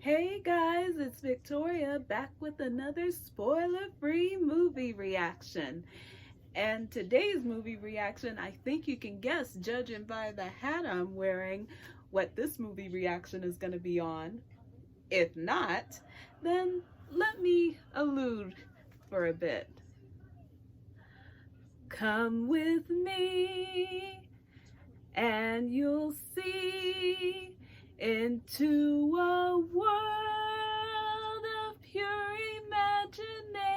Hey guys, it's Victoria back with another spoiler-free movie reaction. And today's movie reaction, I think you can guess, judging by the hat I'm wearing, what this movie reaction is going to be on. If not, then let me allude for a bit. Come with me and you'll see into a world of pure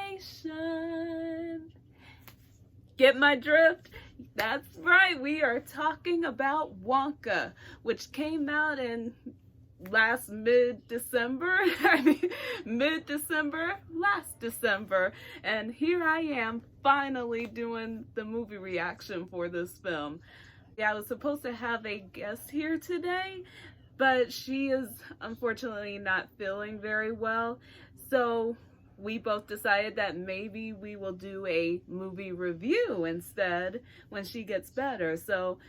imagination. Get my drift? That's right, we are talking about Wonka, which came out in last mid-December, last December, and here I am finally doing the movie reaction for this film. Yeah, I was supposed to have a guest here today, but she is unfortunately not feeling very well. So we both decided that maybe we will do a movie review instead when she gets better. So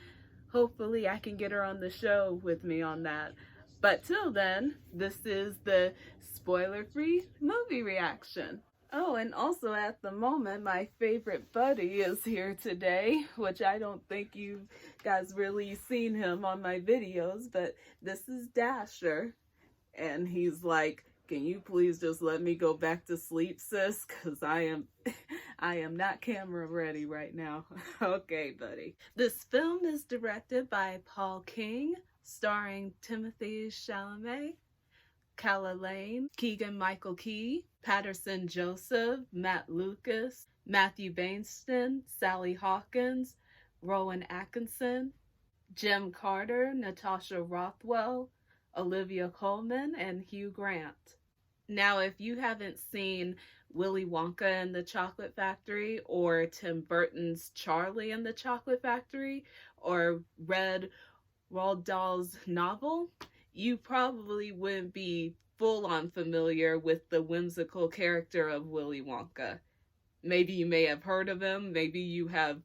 hopefully I can get her on the show with me on that. But till then, this is the spoiler-free movie reaction. Oh, and also at the moment, my favorite buddy is here today, which I don't think you guys really seen him on my videos, but this is Dasher. And he's like, can you please just let me go back to sleep, sis? Because I am not camera ready right now. Okay, buddy. This film is directed by Paul King, starring Timothée Chalamet, Calla Lane, Keegan-Michael Key, Patterson Joseph, Matt Lucas, Matthew Bainston, Sally Hawkins, Rowan Atkinson, Jim Carter, Natasha Rothwell, Olivia Colman, and Hugh Grant. Now, if you haven't seen Willy Wonka and the Chocolate Factory or Tim Burton's Charlie and the Chocolate Factory or read Roald Dahl's novel, you probably wouldn't be full-on familiar with the whimsical character of Willy Wonka. Maybe you may have heard of him, maybe you have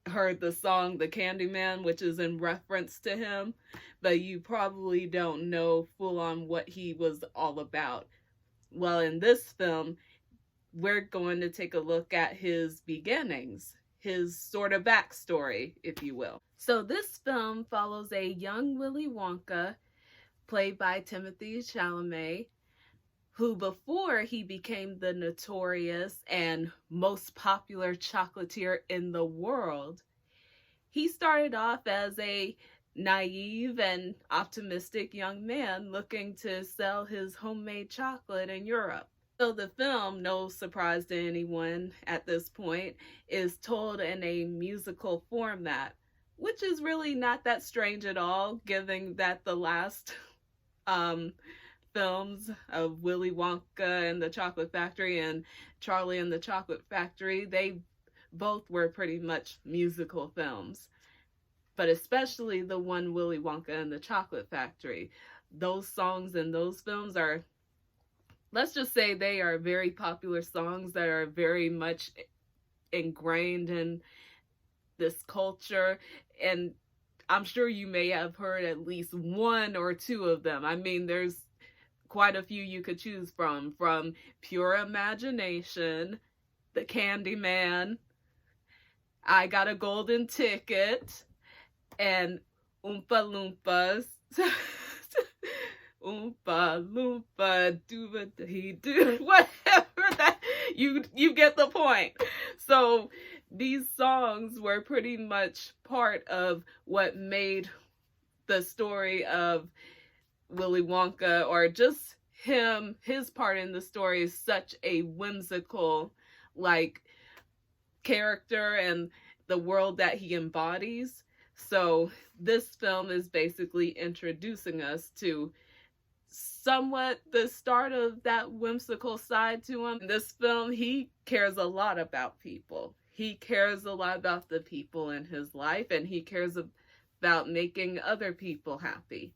heard the song The Candyman, which is in reference to him, but you probably don't know full-on what he was all about. Well, in this film, we're going to take a look at his beginnings, his sort of backstory, if you will. So this film follows a young Willy Wonka, played by Timothée Chalamet, who before he became the notorious and most popular chocolatier in the world, he started off as a naive and optimistic young man looking to sell his homemade chocolate in Europe. So the film, no surprise to anyone at this point, is told in a musical format, which is really not that strange at all, given that the last films of Willy Wonka and the Chocolate Factory and Charlie and the Chocolate Factory, they both were pretty much musical films. But especially the one Willy Wonka and the Chocolate Factory. Those songs in those films are, let's just say they are very popular songs that are very much ingrained in this culture, and I'm sure you may have heard at least one or two of them. I mean, there's quite a few you could choose from Pure Imagination, The Candyman, I Got a Golden Ticket, and Oompa Loompas. Oompa Loompa, dooba-dee-doo, whatever that, you get the point. So these songs were pretty much part of what made the story of Willy Wonka, or just his part in the story, is such a whimsical, like, character and the world that he embodies. So this film is basically introducing us to somewhat the start of that whimsical side to him. In this film, he cares a lot about people. He cares a lot about the people in his life, and he cares about making other people happy.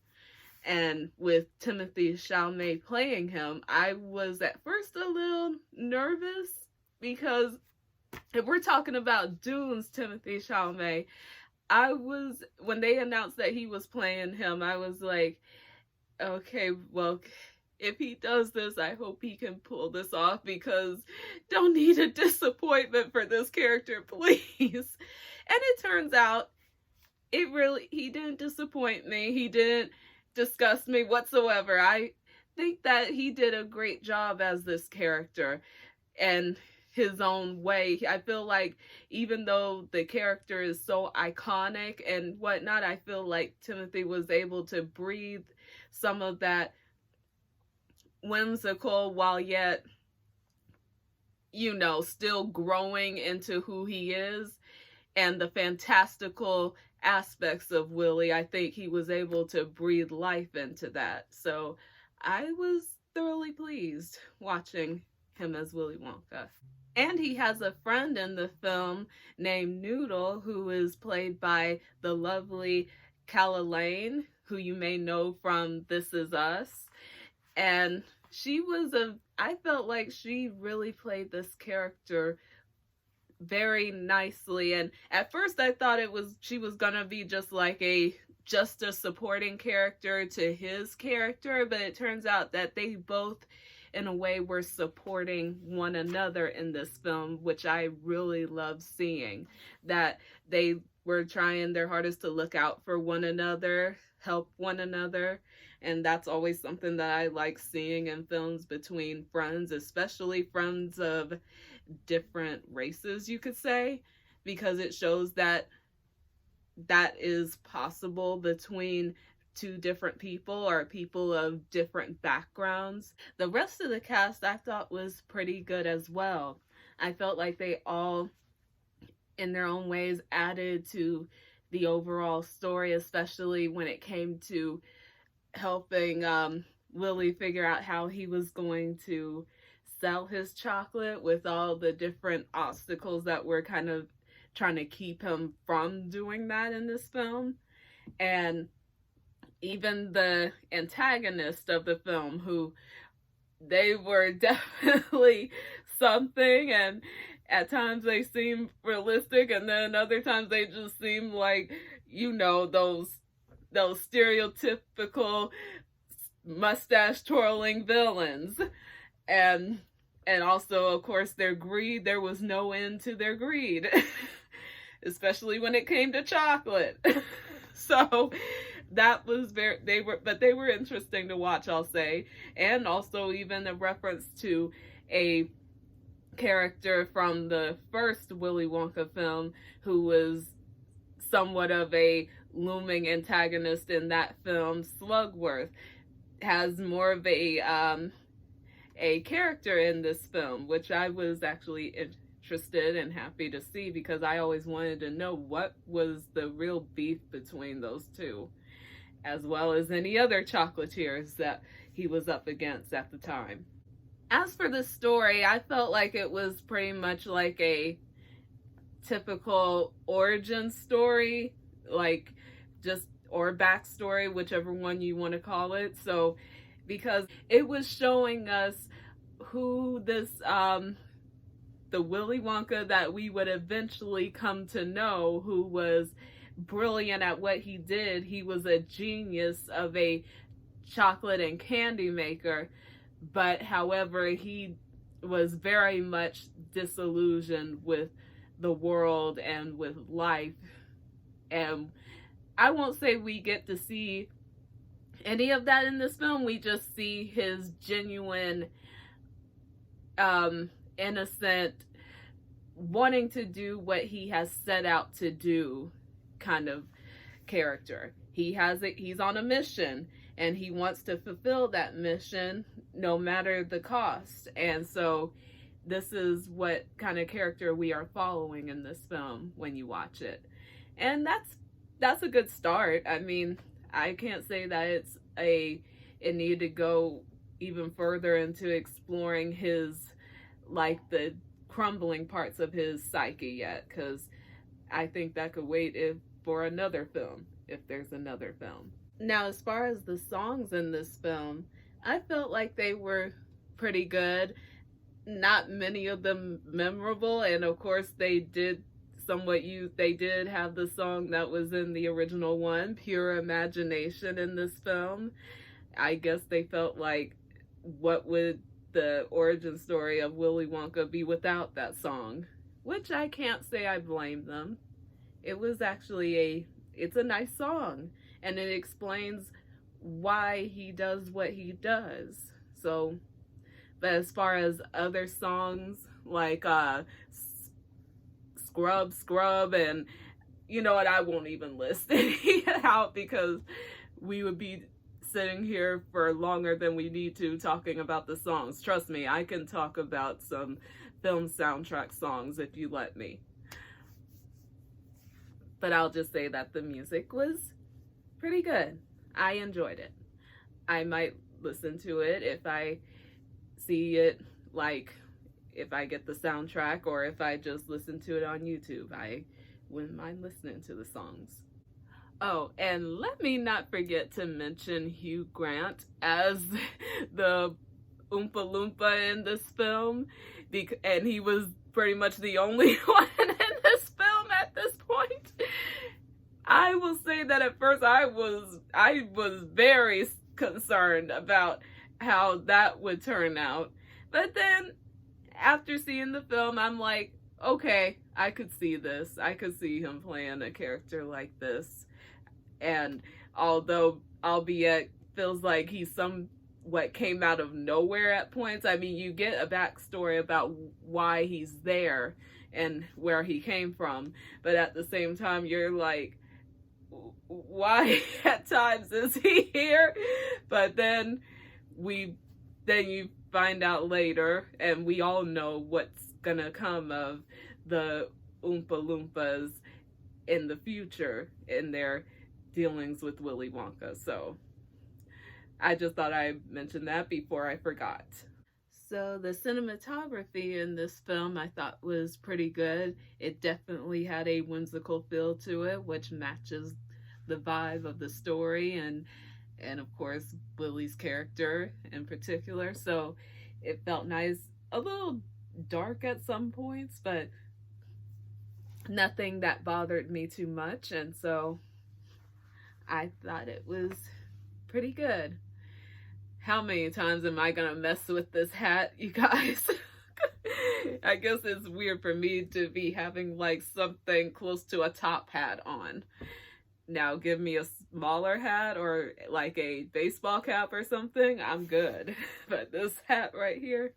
And with Timothée Chalamet playing him, I was at first a little nervous, because if we're talking about Dune's Timothée Chalamet, when they announced that he was playing him, I was like, Okay, well, if he does this, I hope he can pull this off because don't need a disappointment for this character, please. And it turns out he didn't disappoint me. He didn't disgust me whatsoever. I think that he did a great job as this character and his own way. I feel like even though the character is so iconic and whatnot, I feel like Timothy was able to breathe some of that whimsical while yet, still growing into who he is and the fantastical aspects of Willie. I think he was able to breathe life into that. So I was thoroughly pleased watching him as Willy Wonka. And he has a friend in the film named Noodle, who is played by the lovely Calla Lane, who you may know from This Is Us. And I felt like she really played this character very nicely. And at first I thought she was gonna be just a supporting character to his character, but it turns out that they both in a way were supporting one another in this film, which I really love seeing, that they were trying their hardest to look out for one another, help one another. And that's always something that I like seeing in films between friends, especially friends of different races, you could say, because it shows that is possible between two different people or people of different backgrounds. The rest of the cast I thought was pretty good as well. I felt like they all, in their own ways, added to the overall story, especially when it came to helping Willie figure out how he was going to sell his chocolate with all the different obstacles that were kind of trying to keep him from doing that in this film. And even the antagonist of the film, who they were definitely something, and at times they seem realistic, and then other times they just seem like, those stereotypical mustache twirling villains. And also, of course, their greed. There was no end to their greed, especially when it came to chocolate. So that was they were interesting to watch, I'll say. And also even a reference to a character from the first Willy Wonka film who was somewhat of a looming antagonist in that film. Slugworth has more of a character in this film, which I was actually interested and happy to see, because I always wanted to know what was the real beef between those two, as well as any other chocolatiers that he was up against at the time. As for the story, I felt like it was pretty much like a typical origin story, or backstory, whichever one you want to call it. So, because it was showing us who the Willy Wonka that we would eventually come to know, who was brilliant at what he did. He was a genius of a chocolate and candy maker, but however, he was very much disillusioned with the world and with life. And I won't say we get to see any of that in this film. We just see his genuine, innocent, wanting to do what he has set out to do kind of character. He's on a mission, and he wants to fulfill that mission no matter the cost. And so this is what kind of character we are following in this film when you watch it. And that's a good start. I mean, I can't say that it needed to go even further into exploring the crumbling parts of his psyche yet, because I think that could wait for another film, if there's another film. Now, as far as the songs in this film, I felt like they were pretty good. Not many of them memorable, and of course they did have the song that was in the original one, Pure Imagination, in this film. I guess they felt like, what would the origin story of Willy Wonka be without that song? Which I can't say I blame them. It was actually it's a nice song, and it explains why he does what he does. So, but as far as other songs like Scrub Scrub, and you know what, I won't even list any out because we would be sitting here for longer than we need to talking about the songs. Trust me, I can talk about some film soundtrack songs if you let me. But I'll just say that the music was pretty good. I enjoyed it. I might listen to it if I see it, like if I get the soundtrack, or if I just listen to it on YouTube. I wouldn't mind listening to the songs. Oh, and let me not forget to mention Hugh Grant as the Oompa Loompa in this film, and he was pretty much the only one in this film at this point. I will say that at first I was very concerned about how that would turn out, but then after seeing the film, I'm like, okay, I could see this. I could see him playing a character like this. And although, albeit, feels like he's what came out of nowhere at points. I mean, you get a backstory about why he's there and where he came from, but at the same time, you're like, why at times is he here? But then you find out later, and we all know what's gonna come of the Oompa Loompas in the future in their dealings with Willy Wonka. So I just thought I'd mention that before I forgot. So the cinematography in this film I thought was pretty good. It definitely had a whimsical feel to it, which matches the vibe of the story and of course Willy's character in particular. So it felt nice, a little dark at some points, but nothing that bothered me too much, and so I thought it was pretty good. How many times am I gonna mess with this hat, you guys? I guess it's weird for me to be having like something close to a top hat on. Now give me a smaller hat or like a baseball cap or something, I'm good. But this hat right here,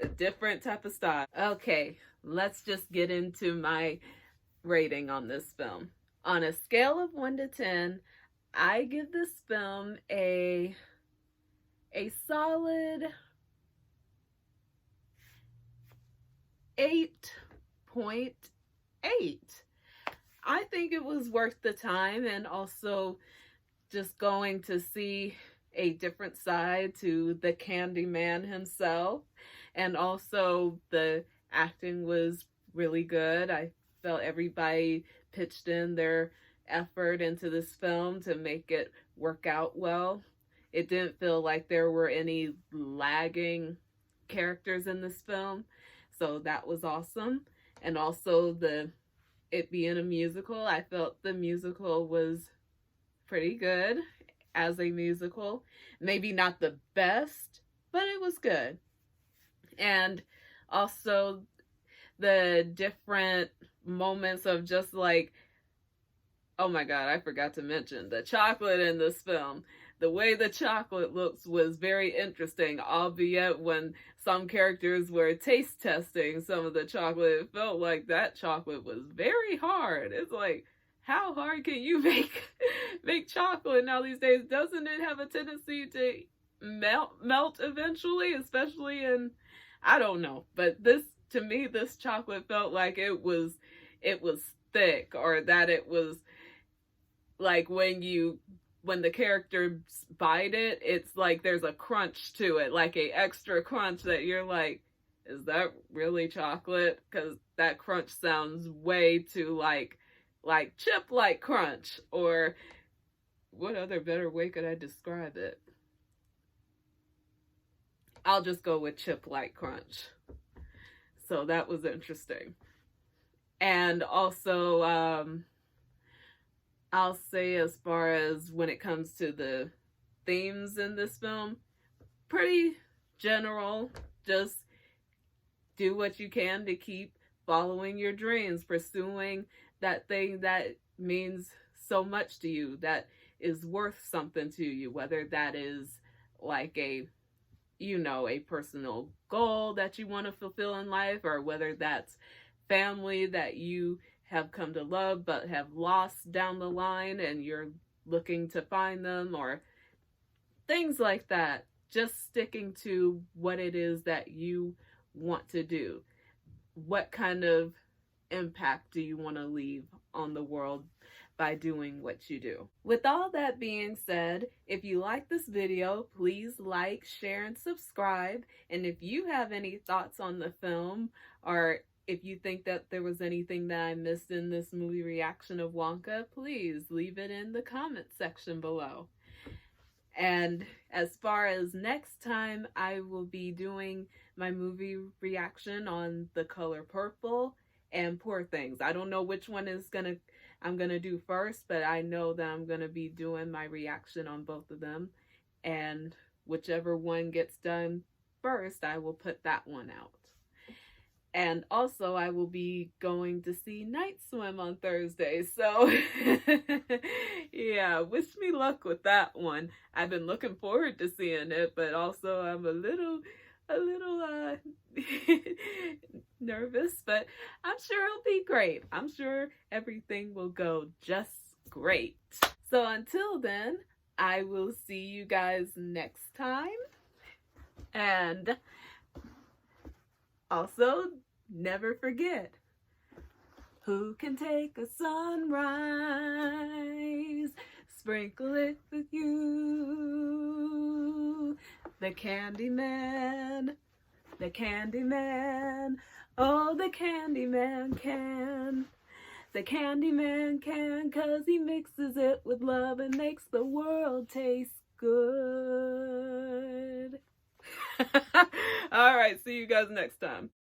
a different type of style. Okay, let's just get into my rating on this film. On a scale of 1 to 10, I give this film a solid 8.8. I think it was worth the time, and also just going to see a different side to the Candyman himself. And also the acting was really good. I felt everybody pitched in their effort into this film to make it work out well. It didn't feel like there were any lagging characters in this film, so that was awesome. And also it being a musical, I felt the musical was pretty good as a musical. Maybe not the best, but it was good. And also the different moments of just like, oh my god, I forgot to mention the chocolate in this film. The way the chocolate looks was very interesting, albeit when some characters were taste testing some of the chocolate, it felt like that chocolate was very hard. It's like, how hard can you make chocolate now these days? Doesn't it have a tendency to melt eventually, especially in, I don't know, but this, to me, this chocolate felt like it was thick, or that it was like when the characters bite it, it's like there's a crunch to it, like a extra crunch that you're like, is that really chocolate? Because that crunch sounds way too like chip-like crunch, or what other better way could I describe it? I'll just go with chip-like crunch. So that was interesting. And also, I'll say as far as when it comes to the themes in this film, pretty general. Just do what you can to keep following your dreams, pursuing that thing that means so much to you, that is worth something to you, whether that is like a a personal goal that you want to fulfill in life, or whether that's family that you have come to love but have lost down the line and you're looking to find them, or things like that. Just sticking to what it is that you want to do. What kind of impact do you want to leave on the world by doing what you do? With all that being said, if you like this video, please like, share, and subscribe. And if you have any thoughts on the film, or if you think that there was anything that I missed in this movie reaction of Wonka, please leave it in the comment section below. And as far as next time, I will be doing my movie reaction on The Color Purple and Poor Things. I don't know which one I'm gonna do first, but I know that I'm gonna be doing my reaction on both of them, and whichever one gets done first, I will put that one out. And also, I will be going to see Night Swim on Thursday, so yeah, wish me luck with that one. I've been looking forward to seeing it, but also I'm a little nervous, but I'm sure it'll be great. I'm sure everything will go just great. So until then, I will see you guys next time. And also, never forget, who can take a sunrise, sprinkle it with you? The Candyman, the Candyman, oh, the Candyman can. The Candyman can, 'cause he mixes it with love and makes the world taste good. All right, see you guys next time.